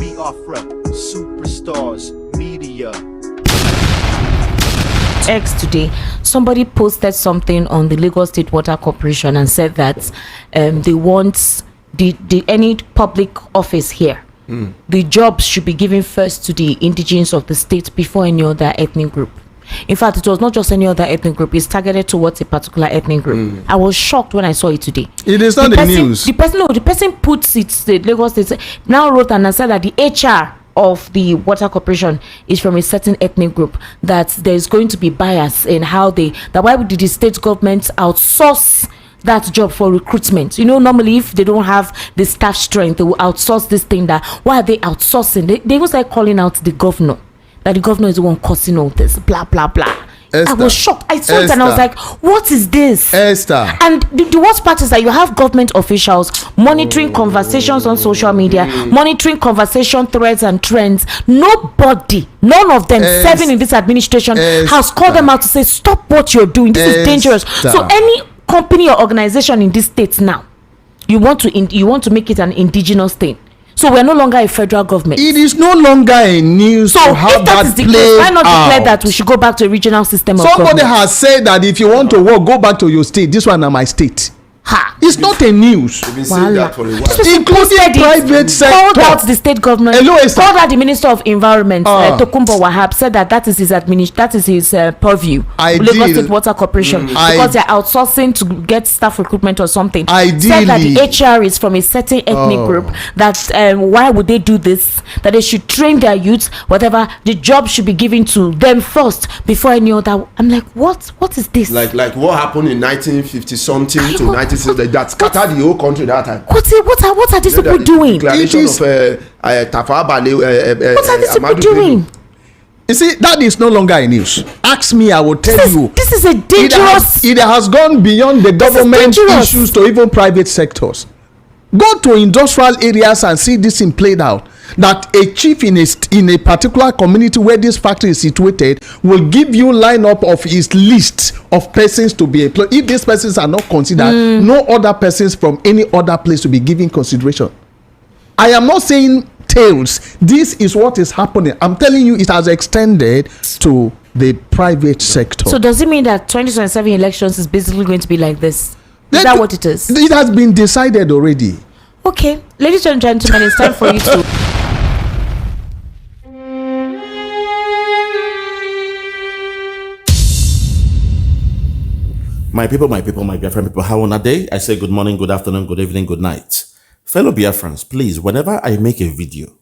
Biafra, superstars, media. X today, somebody posted something on the Lagos State Water Corporation and said that they want any public office here. The jobs should be given first to the indigenes of the state before any other ethnic group. In fact, it was not just any other ethnic group, it's targeted towards a particular ethnic group. I was shocked when I saw it today. It is not the news. The person puts it, the Lagos State now wrote and said that the HR of the water corporation is from a certain ethnic group, that there's going to be bias in how why did the state government outsource that job for recruitment? You know, normally if they don't have the staff strength, they will outsource this thing. That why are they outsourcing? They was like calling out the governor, that the governor is the one causing all this, blah blah blah. Esther, I was shocked. I saw it and I was like, what is this? Esther. And the worst part is that you have government officials monitoring conversations on social media, monitoring conversation threads and trends. Nobody, none of them serving in this administration has called them out to say, stop what you're doing. This is dangerous. So any company or organization in this state now, you want to make it an indigenous thing. So we're no longer a federal government. It is no longer a news. So if that is the case, why not declare that we should go back to a regional system of government? Somebody has said that if you want to work, go back to your state. This one is my state. It's not a news. Including private sector. Called out the state government. Called out the Minister of Environment, Tokumbo Wahab, said that is his purview. Lagos State Water Corporation, because they're outsourcing to get staff recruitment or something. Said that the HR is from a certain ethnic group. That why would they do this? That they should train their youth. Whatever, the job should be given to them first before any other. I'm like, what? What is this? Like what happened in 1950 something to 1960 that scattered the whole country that time. What are these people doing? Declaration of Tafawa Balewa. What are these people doing? You see, that is no longer a news. Ask me, I will tell you. This is a dangerous. It has gone beyond the government issues to even private sectors. Go to industrial areas and see this thing played out. That a chief in a particular community where this factory is situated will give you lineup of his list of persons to be employed. If these persons are not considered, no other persons from any other place to be given consideration. I am not saying tales. This is what is happening. I'm telling you, it has extended to the private sector. So does it mean that 2027 elections is basically going to be like this? Is that what it is? It has been decided already. Okay, ladies and gentlemen, it's time for you to. My people, my Biafran people, how on a day? I say good morning, good afternoon, good evening, good night. Fellow Biafrans, please, whenever I make a video,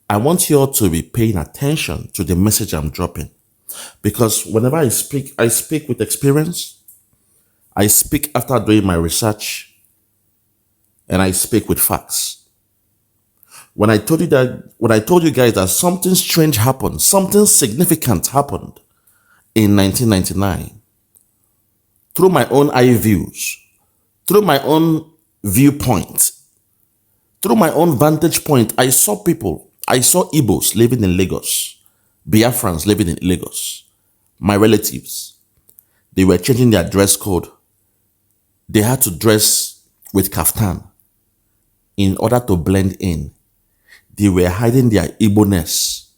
I want you all to be paying attention to the message I'm dropping. Because whenever I speak with experience, I speak after doing my research, and I speak with facts. When I told you guys that something strange happened, something significant happened in 1999, through my own eye views, through my own viewpoint, through my own vantage point, I saw Igbos living in Lagos, Biafrans living in Lagos, my relatives. They were changing their dress code. They had to dress with kaftan in order to blend in. They were hiding their Igbo-ness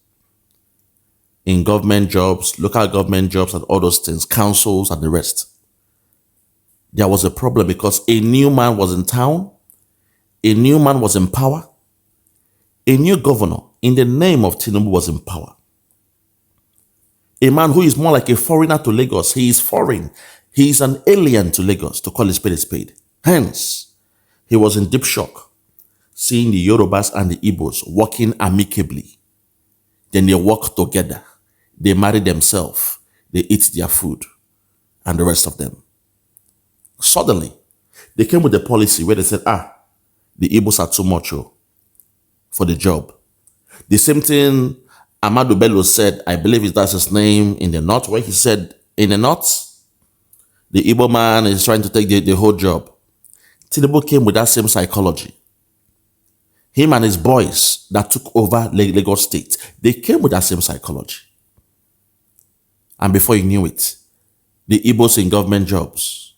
in government jobs, local government jobs, and all those things, councils and the rest. There was a problem because a new man was in town, a new man was in power, a new governor in the name of TINUBU was in power. A man who is more like a foreigner to Lagos. He is foreign. He is an alien to Lagos, to call a spade a spade. Hence, he was in deep shock, seeing the Yorubas and the Igbos working amicably. Then they work together. They marry themselves. They eat their food. And the rest of them. Suddenly, they came with a policy where they said, the Igbos are too much for the job. The same thing Amadu Bello said, I believe that's his name, in the north, where he said, in the north, the Igbo man is trying to take the whole job. TINUBU came with that same psychology. Him and his boys that took over Lagos State, they came with that same psychology. And before you knew it, the Igbos in government jobs,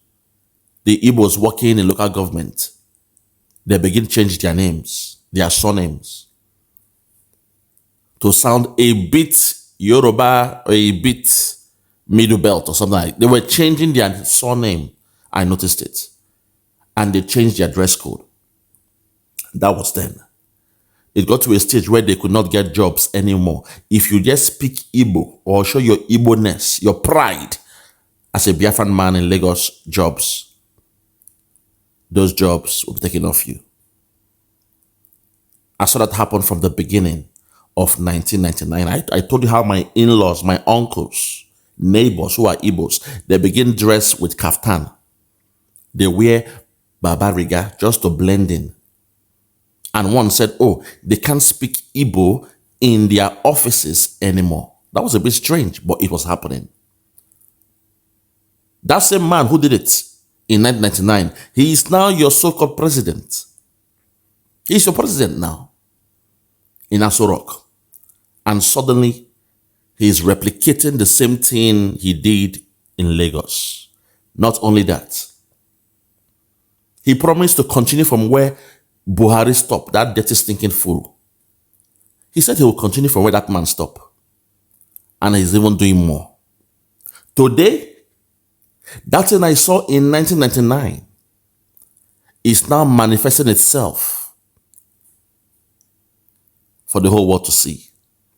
the Igbos working in local government, they begin to change their names. their surnames to sound a bit Yoruba or a bit Middle Belt or something like that. They were changing their surname. I noticed it. And they changed their dress code. That was then. It got to a stage where they could not get jobs anymore. If you just speak Igbo or show your Igbo-ness, your pride as a Biafran man in Lagos, those jobs will be taken off you. I saw that happen from the beginning of 1999. I told you how my in-laws, my uncles, neighbors who are Igbos, they begin dress with kaftan. They wear babariga just to blend in. And one said, oh, they can't speak Igbo in their offices anymore. That was a bit strange, but it was happening. That same man who did it in 1999, he is now your so-called president. He's your president now in Aso Rock. And suddenly, he is replicating the same thing he did in Lagos. Not only that, he promised to continue from where Buhari stopped, that dirty stinking fool. He said he will continue from where that man stopped. And he's even doing more. Today, that thing I saw in 1999 is now manifesting itself for the whole world to see.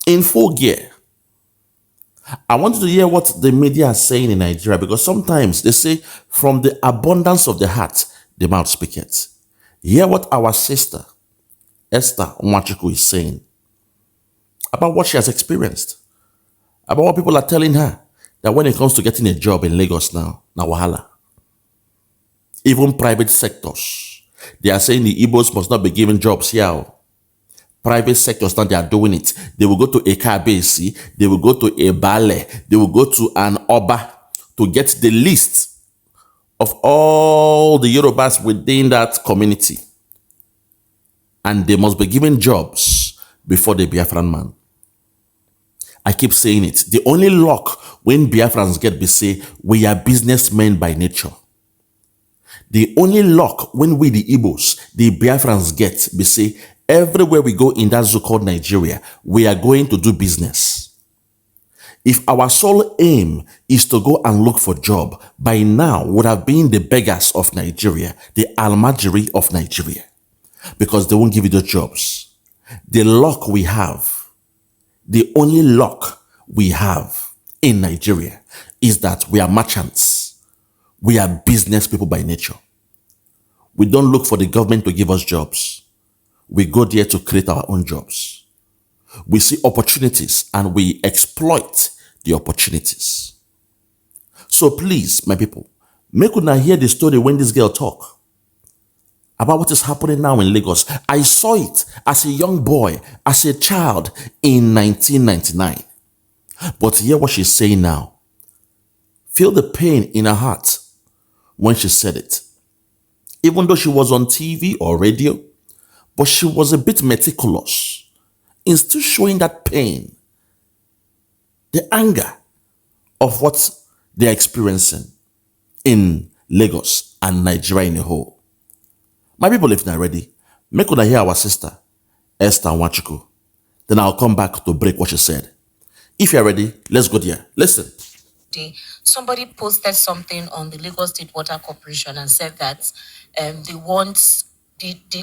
In full gear. I want you to hear what the media are saying in Nigeria, because sometimes they say, from the abundance of the heart, the mouth speaketh. Hear what our sister, Esther Nwachukwu, is saying about what she has experienced, about what people are telling her, that when it comes to getting a job in Lagos now wahala. Even private sectors, they are saying the Igbos must not be given jobs here. Private sectors now, they are doing it. They will go to Ekpa, they will go to Ebale, they will go to an Oba to get the list of all the Yorubas within that community. And they must be given jobs before the Biafran man. I keep saying it. The only luck when Biafrans get be say, we are businessmen by nature. The only luck when we the Igbos, the Biafrans get be say, everywhere we go in that so-called Nigeria, we are going to do business. If our sole aim is to go and look for job, by now would have been the beggars of Nigeria, the almajiri of Nigeria, because they won't give you the jobs. The luck we have, the only luck we have in Nigeria is that we are merchants. We are business people by nature. We don't look for the government to give us jobs. We go there to create our own jobs. We see opportunities and we exploit the opportunities. So please, my people, make una hear the story when this girl talk about what is happening now in Lagos. I saw it as a young boy, as a child in 1999. But hear what she's saying now. Feel the pain in her heart when she said it. Even though she was on TV or radio, but she was a bit meticulous in still showing that pain, the anger of what they're experiencing in Lagos and Nigeria in a whole. My people, if not ready, make una hear our sister, Esther Nwachukwu. Then I'll come back to break what she said. If you're ready, let's go there. Listen. Somebody posted something on the Lagos State Water Corporation and said that they want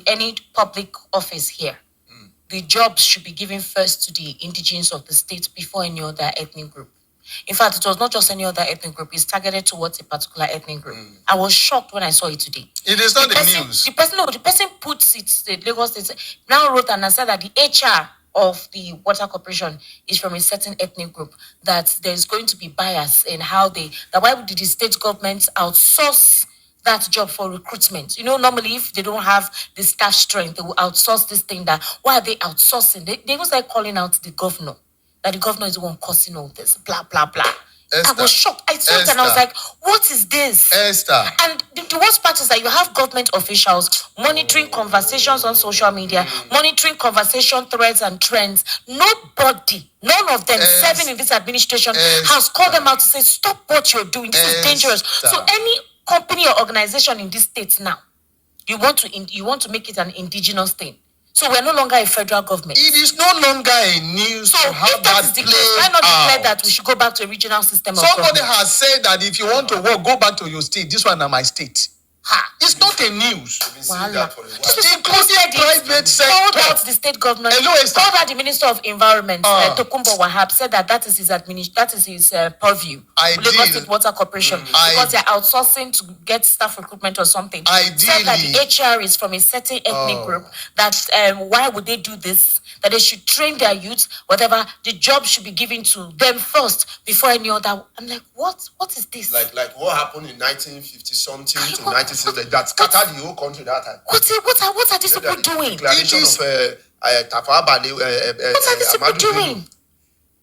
any public office here. The jobs should be given first to the indigenes of the state before any other ethnic group. In fact, it was not just any other ethnic group, it's targeted towards a particular ethnic group. I was shocked when I saw it today. It is not the news. The person puts it, the Lagos State now wrote and said that the HR of the water corporation is from a certain ethnic group, that there's going to be bias in how why did the state government outsource that job for recruitment? You know, normally if they don't have the staff strength, they will outsource this thing. That why are they outsourcing? They was like calling out the governor, that the governor is the one causing all this, blah, blah, blah. Esther, I was shocked. I saw it and I was like, what is this? Esther. And the worst part is that you have government officials monitoring conversations on social media, monitoring conversation threads and trends. Nobody, none of them serving in this administration has called them out to say, stop what you're doing. This is dangerous. So any company or organization in this state now, you want to make it an indigenous thing. So we're no longer a federal government. It is no longer a news So to have if that is that the case, why not played declare out. that we should go back to a regional system of Somebody government? has said that if you want to work, go back to your state. This one is my state. Ha! It's not a news. Wahala. This Including people posted private it, called sector. out the state government, Hello, Esther. called out the Minister of Environment, Tokumbo Wahab, said that is his purview. Lagos Ideally- State Water Corporation, because they're outsourcing to get staff recruitment or something. Said that the HR is from a certain ethnic group, that why would they do this? That they should train their youth, whatever, the job should be given to them first before any other. I'm like, what? What is this? Like what happened in 1950 something to 1960 that scattered the whole country that time. What are these people doing? Declaration of Tafawa Balewa. What are these people doing?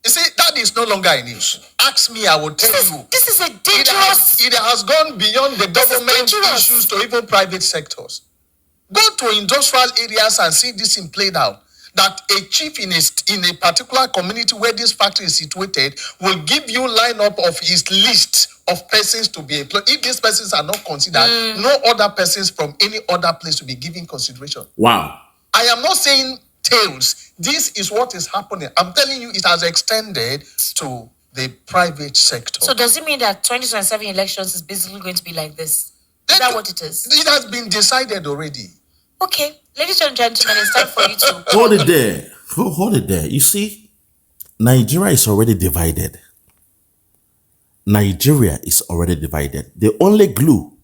You see, that is no longer a news. Ask me, I will tell you. This is a dangerous. It has gone beyond the This is government dangerous. issues to even private sectors. Go to industrial areas and see this in played out. That a chief in a particular community where this factory is situated will give you lineup of his list of persons to be employed. If these persons are not considered, no other persons from any other place to be given consideration. Wow. I am not saying tales. This is what is happening. I'm telling you, it has extended to the private sector. So does it mean that 2027 elections is basically going to be like this? Is that what it is? It has been decided already. Okay, ladies and gentlemen, it's time for you to Hold it there. Hold it there. You see, Nigeria is already divided. Nigeria is already divided. The only glue,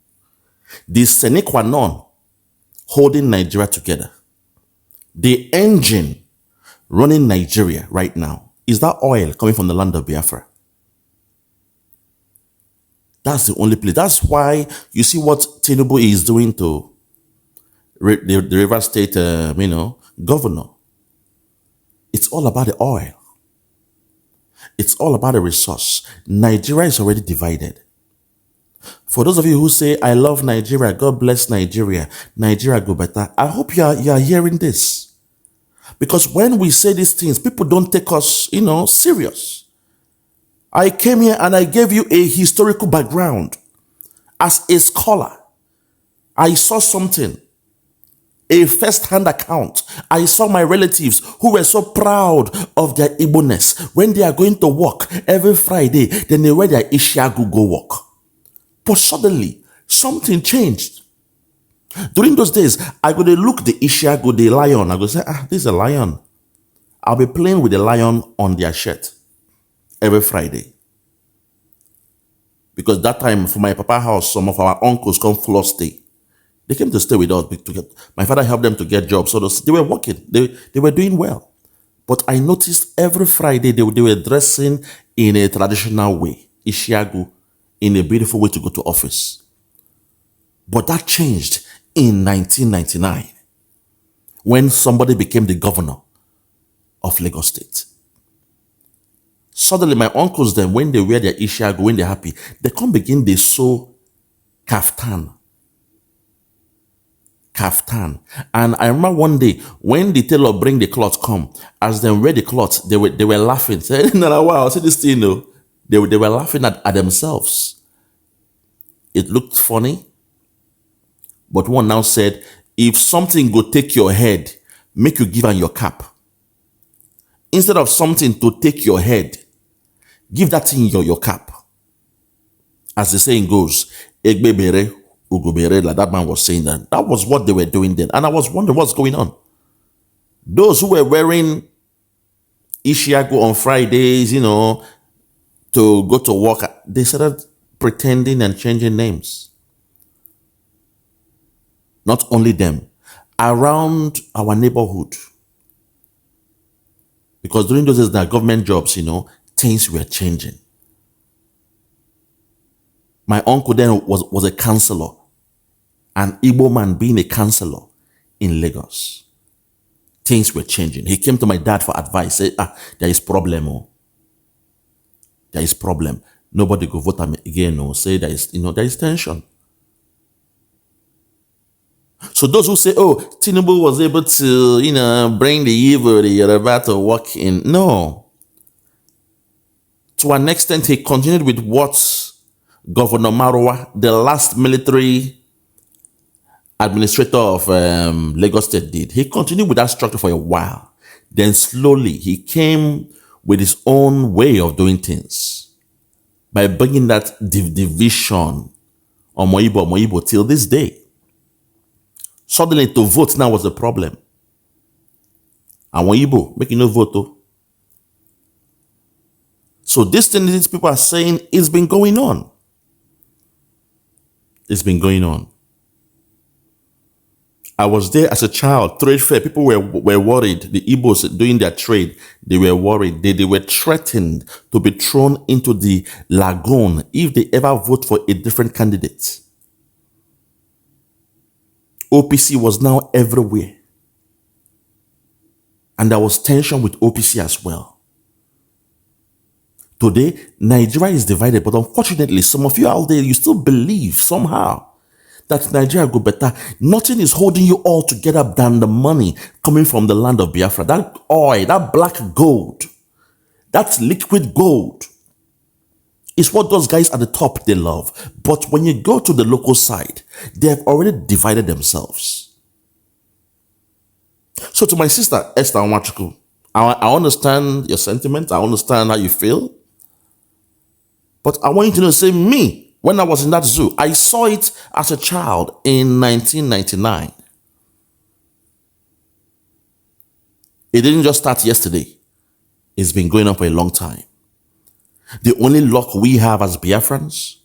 the sine qua non holding Nigeria together, the engine running Nigeria right now, is that oil coming from the land of Biafra. That's the only place. That's why you see what TINUBU is doing to the River State, governor. It's all about the oil. It's all about the resource. Nigeria is already divided. For those of you who say, I love Nigeria, God bless Nigeria, Nigeria go better, I hope you are hearing this. Because when we say these things, people don't take us, serious. I came here and I gave you a historical background. As a scholar, I saw something. A first-hand account. I saw my relatives who were so proud of their Igbo-ness. When they are going to work every Friday, then they wear their Ishiagu go work. But suddenly, something changed. During those days, I go to look the Ishiagu, the lion. I go say, this is a lion. I'll be playing with the lion on their shirt every Friday. Because that time, for my papa house, some of our uncles come floor stay. They came to stay with us. My father helped them to get jobs. So they were working. They were doing well. But I noticed every Friday they were dressing in a traditional way. Ishiagu, in a beautiful way to go to office. But that changed in 1999 when somebody became the governor of Lagos State. Suddenly my uncles then, when they wear their Ishiagu, when they're happy, they come begin, they sew kaftan. And I remember one day when the tailor bring the cloth come, as they wear the cloth, they were laughing. Saying, wow, see this thing, They were laughing at themselves. It looked funny. But one now said, if something go take your head, make you give am your cap. Instead of something to take your head, give that thing your cap. As the saying goes, Egbe bere, Ugubere, like that man was saying that. That was what they were doing then. And I was wondering what's going on. Those who were wearing Ishiagu on Fridays, to go to work, they started pretending and changing names. Not only them, around our neighborhood. Because during those days, there are government jobs, things were changing. My uncle then was a councillor. An Igbo man being a councillor in Lagos. Things were changing. He came to my dad for advice. Said, there is problem. There is problem. Nobody go vote again. Say there is, there is tension. So those who say, Tinubu was able to, bring the evil, the Yoruba to work in. No. To an extent, he continued with what Governor Marwa, the last military administrator of Lagos State did. He continued with that structure for a while. Then slowly he came with his own way of doing things by bringing that division on Moibo till this day. Suddenly to vote now was the problem. And Moibo, make you no vote. Oh. So this thing these people are saying it's been going on. It's been going on. I was there as a child, trade fair. People were worried. The Igbos doing their trade, they were worried. They were threatened to be thrown into the lagoon if they ever vote for a different candidate. OPC was now everywhere. And there was tension with OPC as well. Today, Nigeria is divided, but unfortunately, some of you out there, you still believe somehow that Nigeria go better. Nothing is holding you all together than the money coming from the land of Biafra. That oil, that black gold, that liquid gold is what those guys at the top, they love. But when you go to the local side, they have already divided themselves. So to my sister, Esther Nwachukwu, I understand your sentiment. I understand how you feel. But I want you to know, say me, when I was in that zoo, I saw it as a child in 1999. It didn't just start yesterday. It's been going on for a long time. The only luck we have as Biafrans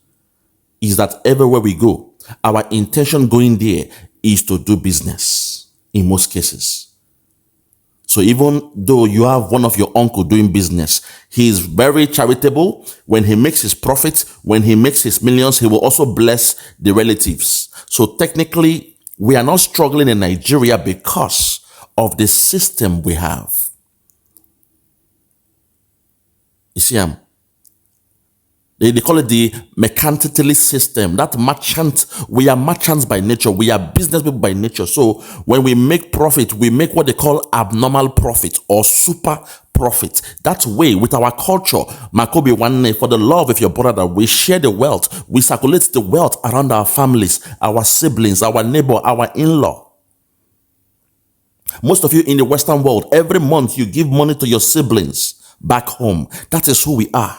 is that everywhere we go, our intention going there is to do business in most cases. So even though you have one of your uncle doing business, he is very charitable. When he makes his profits, when he makes his millions, he will also bless the relatives. So technically, we are not struggling in Nigeria because of the system we have. You see, they call it the mercantilist system. That merchant, we are merchants by nature. We are business people by nature. So when we make profit, we make what they call abnormal profit or super profit. That way, with our culture, Makobi Wanne, for the love of your brother, we share the wealth. We circulate the wealth around our families, our siblings, our neighbor, our in-law. Most of you in the Western world, every month you give money to your siblings back home. That is who we are.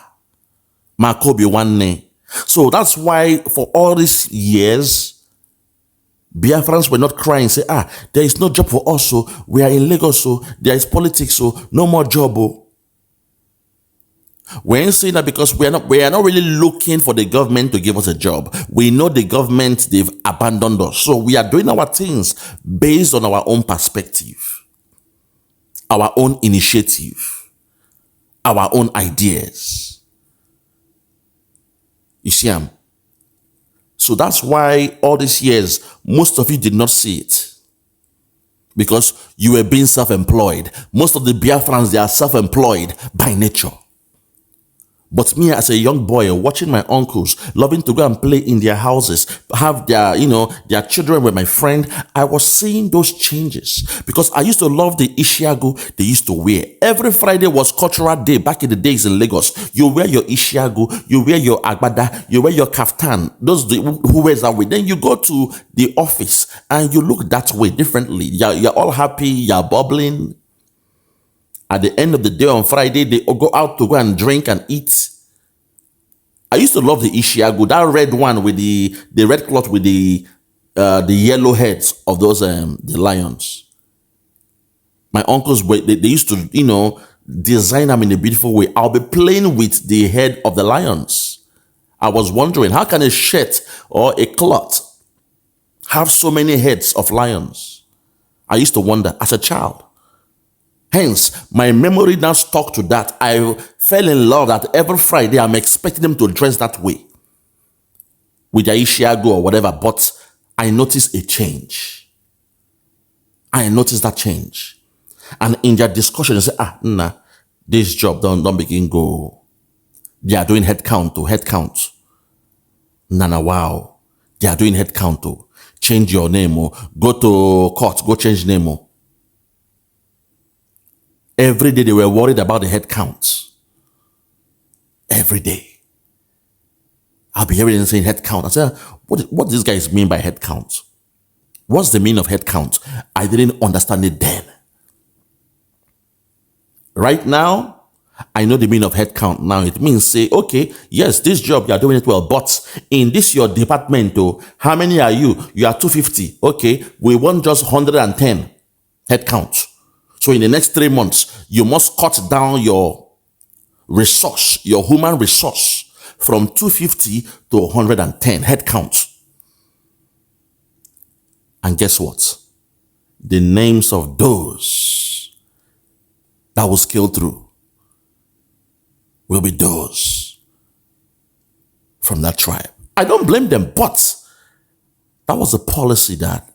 Makobi Wanne. So that's why for all these years, Biafrans were not crying, say, there is no job for us, so we are in Lagos, so there is politics, so no more job. Oh. We ain't saying that because we are not really looking for the government to give us a job. We know the government, they've abandoned us. So we are doing our things based on our own perspective, our own initiative, our own ideas. You see, so that's why all these years, most of you did not see it. Because you were being self-employed. Most of the Biafrans, they are self-employed by nature. But me as a young boy, watching my uncles, loving to go and play in their houses, have their, their children with my friend, I was seeing those changes. Because I used to love the Ishiagu they used to wear. Every Friday was cultural day back in the days in Lagos. You wear your Ishiagu, you wear your Agbada, you wear your kaftan. Those who wears that way. Then you go to the office and you look that way differently. You're all happy, you're bubbling. At the end of the day on Friday, they go out to go and drink and eat. I used to love the Ishiagu, that red one with the red cloth with the yellow heads of those the lions. My uncles, they used to, design them in a beautiful way. I'll be playing with the head of the lions. I was wondering, how can a shirt or a cloth have so many heads of lions? I used to wonder as a child. Hence, my memory now stuck to that. I fell in love that every Friday I'm expecting them to dress that way with their Ishiagu or whatever, but I noticed a change. I noticed that change. And in their discussion, they say, this job don't begin go. They are doing head count to head count. Wow. They are doing head count to change your name or go to court, go change name or. Every day they were worried about the head counts. Every day. I'll be hearing them saying head count. I said, what do these guys mean by head count? What's the meaning of head count? I didn't understand it then. Right now, I know the meaning of head count now. It means say, okay, yes, this job, you are doing it well, but in this your department, oh, how many are you? You are 250. Okay, we want just 110 head count. So in the next 3 months, you must cut down your resource, your human resource, from 250 to 110 head count. And guess what? The names of those that will scale through will be those from that tribe. I don't blame them, but that was a policy that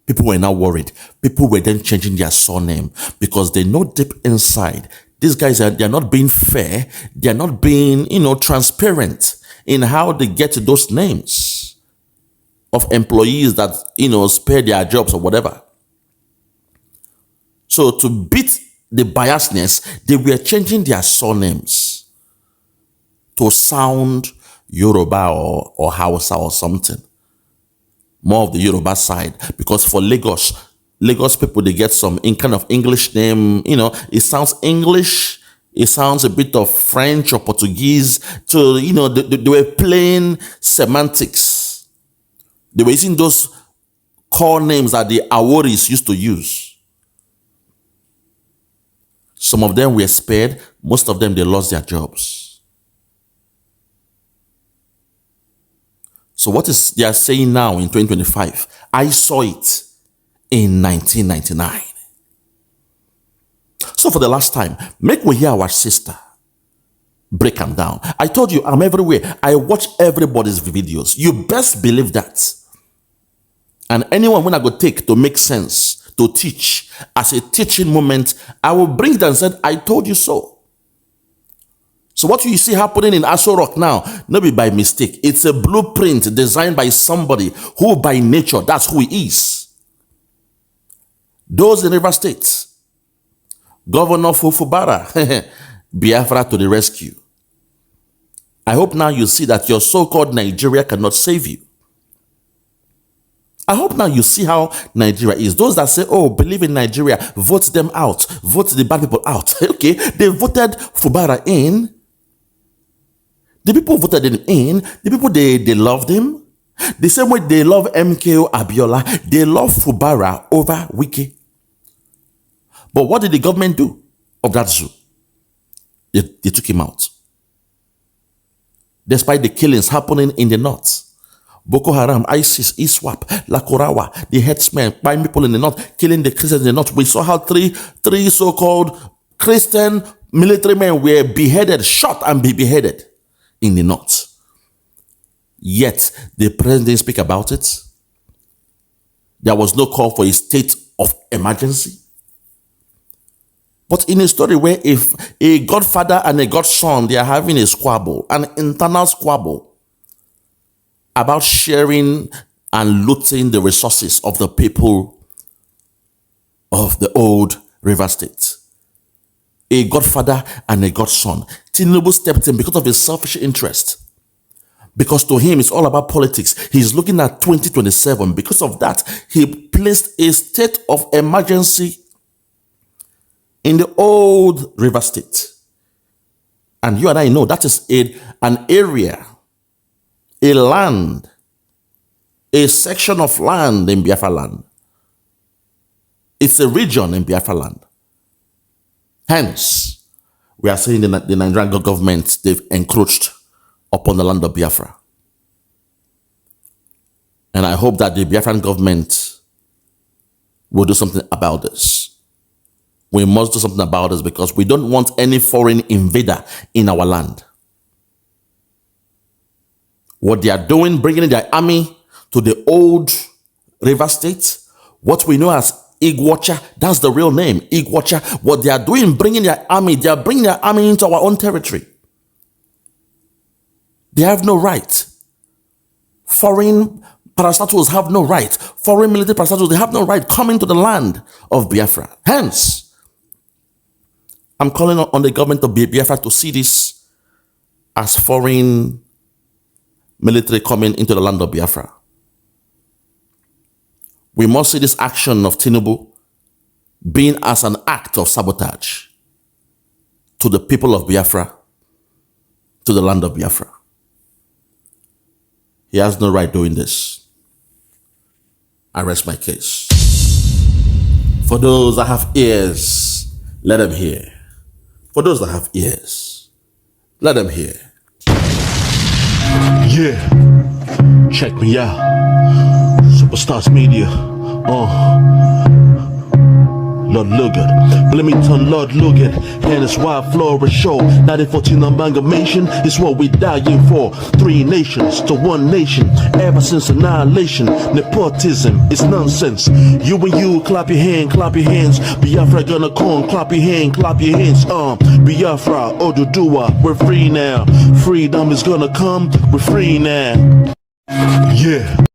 people were now worried. People were then changing their surname because they know deep inside these guys they're not being fair. They're not being, transparent in how they get to those names of employees that, spare their jobs or whatever. So to beat the biasness, they were changing their surnames to sound Yoruba or Hausa or something. More of the Yoruba side. Because for Lagos people, they get some kind of English name. It sounds English. It sounds a bit of French or Portuguese. So, they were playing semantics. They were using those core names that the Aworis used to use. Some of them were spared. Most of them, they lost their jobs. So what is they are saying now in 2025? I saw it in 1999. So for the last time, make we hear our sister break them down. I told you, I'm everywhere. I watch everybody's videos. You best believe that. And anyone when I go take to make sense, to teach, as a teaching moment, I will bring them and say, I told you so. So what you see happening in Aso Rock now, not be by mistake. It's a blueprint designed by somebody who by nature, that's who he is. Those in River State, Governor Fufubara, Biafra to the rescue. I hope now you see that your so-called Nigeria cannot save you. I hope now you see how Nigeria is. Those that say, oh, believe in Nigeria, vote them out. Vote the bad people out. Okay, they voted Fubara in. The people voted him in. The people, they loved him. The same way they love MKO Abiola, they love Fubara over Wiki. But what did the government do of that zoo? They took him out. Despite the killings happening in the north. Boko Haram, ISIS, ISWAP, Lakorawa, the headsmen, buying people in the north, killing the Christians in the north. We saw how three so-called Christian military men were beheaded, shot and be beheaded in the north. Yet, the president didn't speak about it. There was no call for a state of emergency. But in a story where if a godfather and a godson, they are having a squabble, an internal squabble, about sharing and looting the resources of the people of the old River State. A godfather and a godson. TINUBU stepped in because of his selfish interest. Because to him, it's all about politics. He's looking at 2027. Because of that, he placed a state of emergency in the old River State. And you and I know that is an area, a land, a section of land in Biafra land. It's a region in Biafra land. Hence, we are saying that the Nigerian government, they've encroached upon the land of Biafra. And I hope that the Biafran government will do something about this. We must do something about this because we don't want any foreign invader in our land. What they are doing, bringing their army to the old River State, what we know as Igwacha, that's the real name, Igwacha. What they are doing, bringing their army, they are bringing their army into our own territory. They have no right. Foreign parastatals have no right. Foreign military parastatals, they have no right coming to the land of Biafra. Hence, I'm calling on the government of Biafra to see this as foreign military coming into the land of Biafra. We must see this action of Tinubu being as an act of sabotage to the people of Biafra, to the land of Biafra. He has no right doing this. I rest my case. For those that have ears, let them hear. For those that have ears, let them hear. Yeah, check me out. Superstars Media. Lord Logan, Bloomington, Lord Logan, and it's wild Flora show. 1914 amalgamation is what we dying for. 3 nations to 1 nation, ever since annihilation. Nepotism is nonsense. You and you, clap your hands. Biafra gonna come, clap your hands. Biafra, Oduduwa, we're free now. Freedom is gonna come, we're free now. Yeah.